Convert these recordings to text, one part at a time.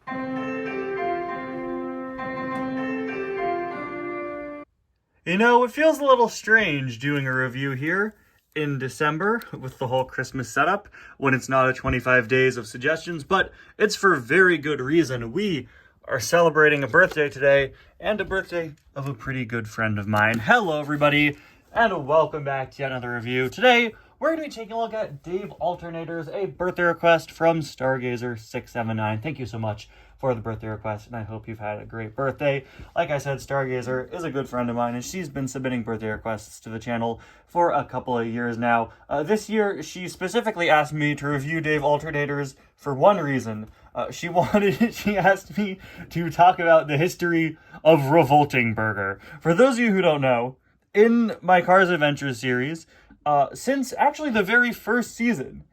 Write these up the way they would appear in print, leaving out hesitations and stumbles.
You know, it feels a little strange doing a review here in December with the whole Christmas setup when it's not a 25 days of suggestions, but it's for very good reason. We are celebrating a birthday today and a birthday of a pretty good friend of mine. Hello, everybody, and welcome back to yet another review. Today, we're going to be taking a look at Dave Alternators, a birthday request from Stargazer679. Thank you so much for the birthday request, and I hope you've had a great birthday. Like I said, Stargazer is a good friend of mine, and she's been submitting birthday requests to the channel for a couple of years now. This year, she specifically asked me to review Dave Alternators for one reason. She asked me to talk about the history of Revolting Burger. For those of you who don't know, in my Cars Adventures series, since actually the very first season,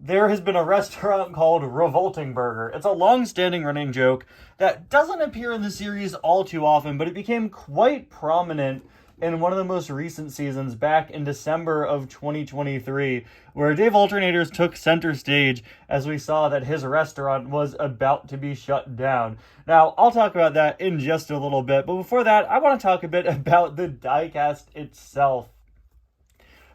there has been a restaurant called Revolting Burger. It's a long-standing running joke that doesn't appear in the series all too often, but it became quite prominent in one of the most recent seasons back in December of 2023, where Dave Alternators took center stage as we saw that his restaurant was about to be shut down. Now, I'll talk about that in just a little bit, but before that, I want to talk a bit about the diecast itself.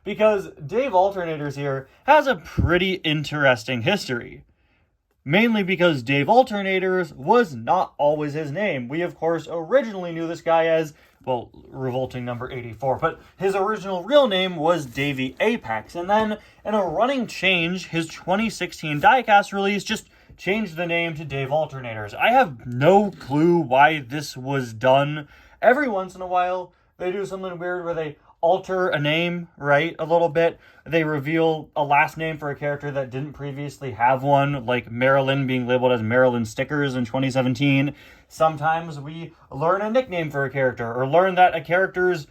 Because Dave Alternators here has a pretty interesting history. Mainly because Dave Alternators was not always his name. We, of course, originally knew this guy as, well, Revolting number 84, but his original real name was Davey Apex. And then, in a running change, his 2016 diecast release just changed the name to Dave Alternators. I have no clue why this was done. Every once in a while, they do something weird where they alter a name, right, a little bit. They reveal a last name for a character that didn't previously have one, like Marilyn being labeled as Marilyn Stickers in 2017. Sometimes we learn a nickname for a character, or learn that a character's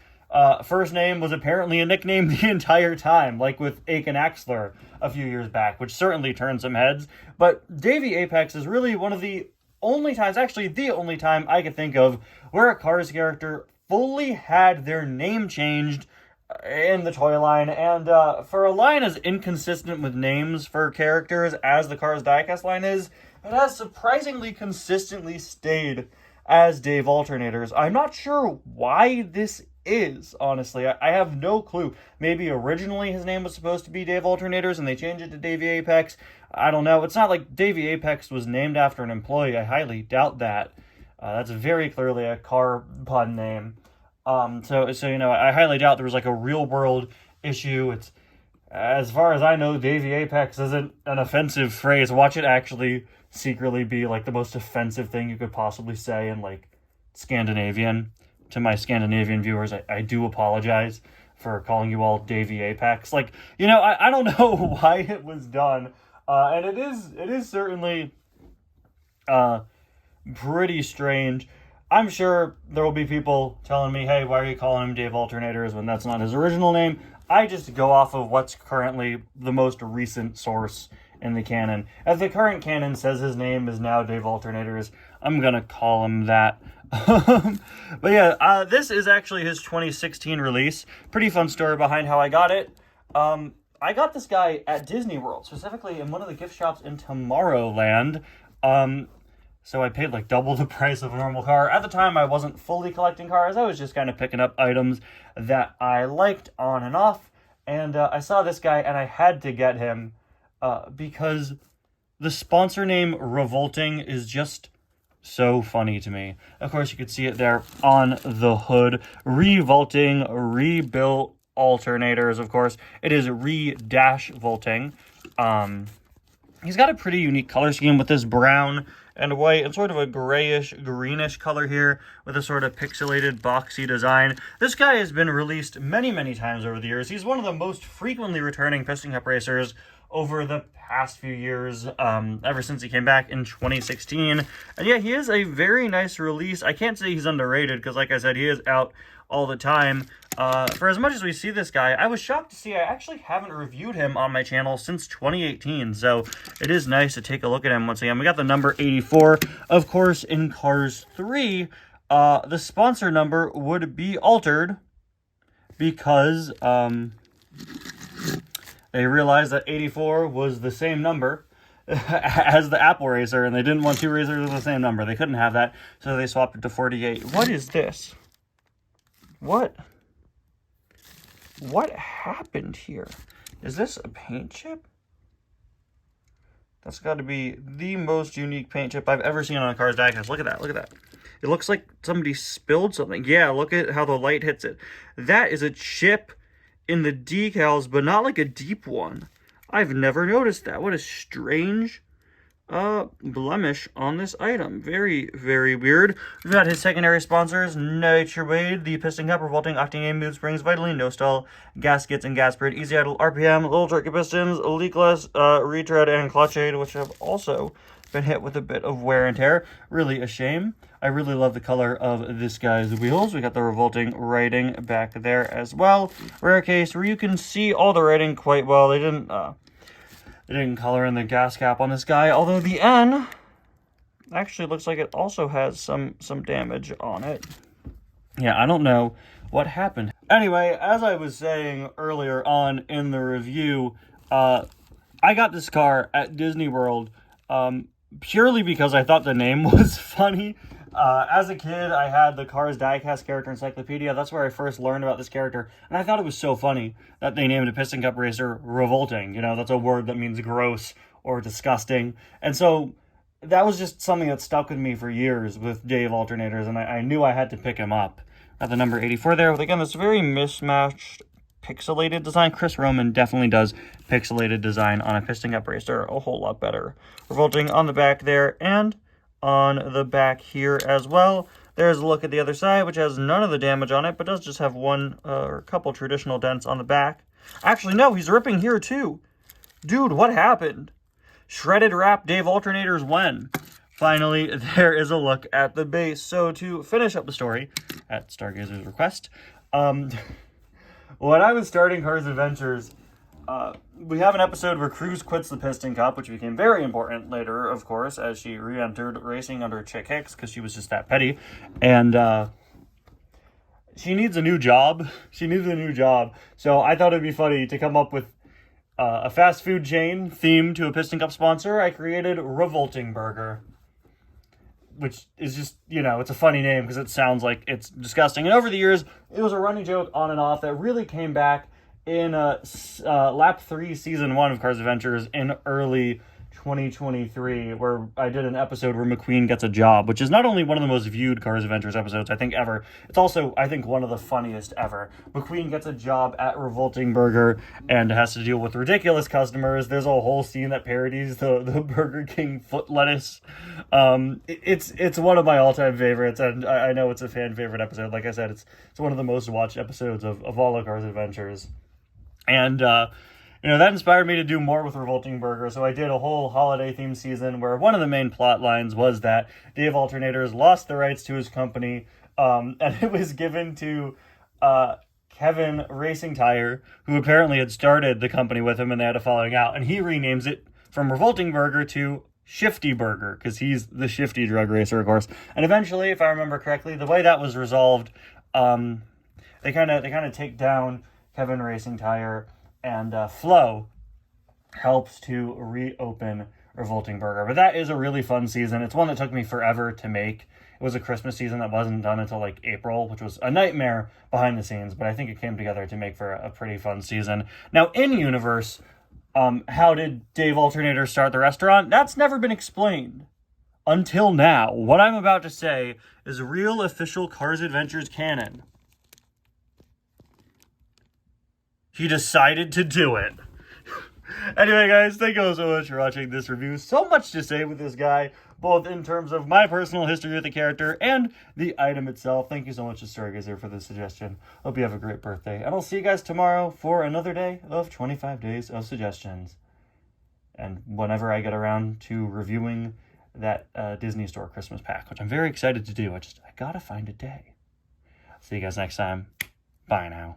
first name was apparently a nickname the entire time, like with Aiken Axler a few years back, which certainly turned some heads. But Davey Apex is really one of the only times, actually the only time I could think of, where a Cars character fully had their name changed in the toy line, and for a line as inconsistent with names for characters as the Cars diecast line is, it has surprisingly consistently stayed as Dave Alternators. I'm not sure why this is, honestly. I have no clue. Maybe originally his name was supposed to be Dave Alternators and they changed it to Davey Apex. I don't know. It's not like Davey Apex was named after an employee. I highly doubt that. That's very clearly a car pun name. So you know, I highly doubt there was like a real world issue. It's, as far as I know, Davey Apex isn't an offensive phrase. Watch it actually secretly be like the most offensive thing you could possibly say in like Scandinavian. To my Scandinavian viewers, I do apologize for calling you all Davey Apex. Like, you know, I don't know why it was done. And it is certainly pretty strange. I'm sure there will be people telling me, hey, why are you calling him Dave Alternators when that's not his original name? I just go off of what's currently the most recent source in the canon. As the current canon says his name is now Dave Alternators, I'm going to call him that. But yeah, this is actually his 2016 release. Pretty fun story behind how I got it. I got this guy at Disney World, specifically in one of the gift shops in Tomorrowland. So I paid like double the price of a normal car. At the time, I wasn't fully collecting cars. I was just kind of picking up items that I liked on and off. And I saw this guy, and I had to get him because the sponsor name Revolting is just so funny to me. Of course, you could see it there on the hood. Revolting, rebuilt alternators, of course. It is re-volting. He's got a pretty unique color scheme with this brown and white and sort of a grayish greenish color here with a sort of pixelated boxy design. This guy has been released many times over the years. He's one of the most frequently returning Piston Cup racers over the past few years, ever since he came back in 2016. And yeah, he is a very nice release. I can't say he's underrated because, like I said, he is out all the time. For as much as we see this guy, I was shocked to see I actually haven't reviewed him on my channel since 2018, so it is nice to take a look at him once again. We got the number 84. Of course, in Cars 3, the sponsor number would be altered because they realized that 84 was the same number as the Apple Racer, and they didn't want two racers with the same number. They couldn't have that, so they swapped it to 48. What is this? What happened here? Is this a paint chip? That's got to be the most unique paint chip I've ever seen on a car's diecast. Look at that, look at that. It looks like somebody spilled something. Yeah, look at how the light hits it. That is a chip in the decals, but not like a deep one. I've never noticed that. What a strange blemish on this item. Very, very weird. We've got his secondary sponsors, NatureWade, the piston cup, revolting octane mood springs, vitally, no stall, gaskets and gas grid, easy idle, RPM, little tricky pistons, leakless, retread, and clutch aid, which have also been hit with a bit of wear and tear. Really a shame. I really love the color of this guy's wheels. We got the revolting writing back there as well. Rare case where you can see all the writing quite well. They didn't color in the gas cap on this guy, although the N actually looks like it also has some damage on it. Yeah, I don't know what happened. Anyway, as I was saying earlier on in the review, I got this car at Disney World purely because I thought the name was funny. As a kid, I had the Cars Diecast Character Encyclopedia. That's where I first learned about this character, and I thought it was so funny that they named a Piston Cup racer Revolting. You know, that's a word that means gross or disgusting. And so that was just something that stuck with me for years with Dave Alternators, and I knew I had to pick him up. Got the number 84 there with, again, this very mismatched pixelated design. Chris Roman definitely does pixelated design on a Piston Cup racer a whole lot better. Revolting on the back there, and on the back here as well. There's a look at the other side, which has none of the damage on it, but does just have one or a couple traditional dents on the back. Actually, no, he's ripping here too. Dude, what happened? Shredded wrap Dave Alternators when? Finally, there is a look at the base. So to finish up the story, at Stargazer's request, when I was starting Cars Adventures, we have an episode where Cruz quits the Piston Cup, which became very important later, of course, as she re-entered racing under Chick Hicks, because she was just that petty. And she needs a new job. She needs a new job. So I thought it'd be funny to come up with a fast food chain themed to a Piston Cup sponsor. I created Revolting Burger, which is just, you know, it's a funny name because it sounds like it's disgusting. And over the years, it was a running joke on and off that really came back in lap 3 season 1 of Cars Adventures in early 2023, where I did an episode where McQueen gets a job, which is not only one of the most viewed Cars Adventures episodes I think ever, it's also I think one of the funniest ever. McQueen gets a job at Revolting Burger and has to deal with ridiculous customers. There's a whole scene that parodies the Burger King foot lettuce. It's one of my all-time favorites, and I know it's a fan favorite episode. Like I said, it's one of the most watched episodes of all of Cars Adventures. And, you know, that inspired me to do more with Revolting Burger, so I did a whole holiday-themed season where one of the main plot lines was that Dave Alternators lost the rights to his company, and it was given to Kevin Racing Tire, who apparently had started the company with him, and they had a falling out, and he renames it from Revolting Burger to Shifty Burger, because he's the shifty drug racer, of course. And eventually, if I remember correctly, the way that was resolved, they kind of take down Kevin Racing Tire, and Flo helps to reopen Revolting Burger. But that is a really fun season. It's one that took me forever to make. It was a Christmas season that wasn't done until like April, which was a nightmare behind the scenes, but I think it came together to make for a pretty fun season. Now, in universe, how did Dave Alternator start the restaurant? That's never been explained until now. What I'm about to say is real official Cars Adventures canon. He decided to do it. Anyway, guys, thank you all so much for watching this review. So much to say with this guy, both in terms of my personal history with the character and the item itself. Thank you so much to Stargazer for the suggestion. Hope you have a great birthday. And I'll see you guys tomorrow for another day of 25 days of suggestions. And whenever I get around to reviewing that Disney Store Christmas pack, which I'm very excited to do. I gotta find a day. See you guys next time. Bye now.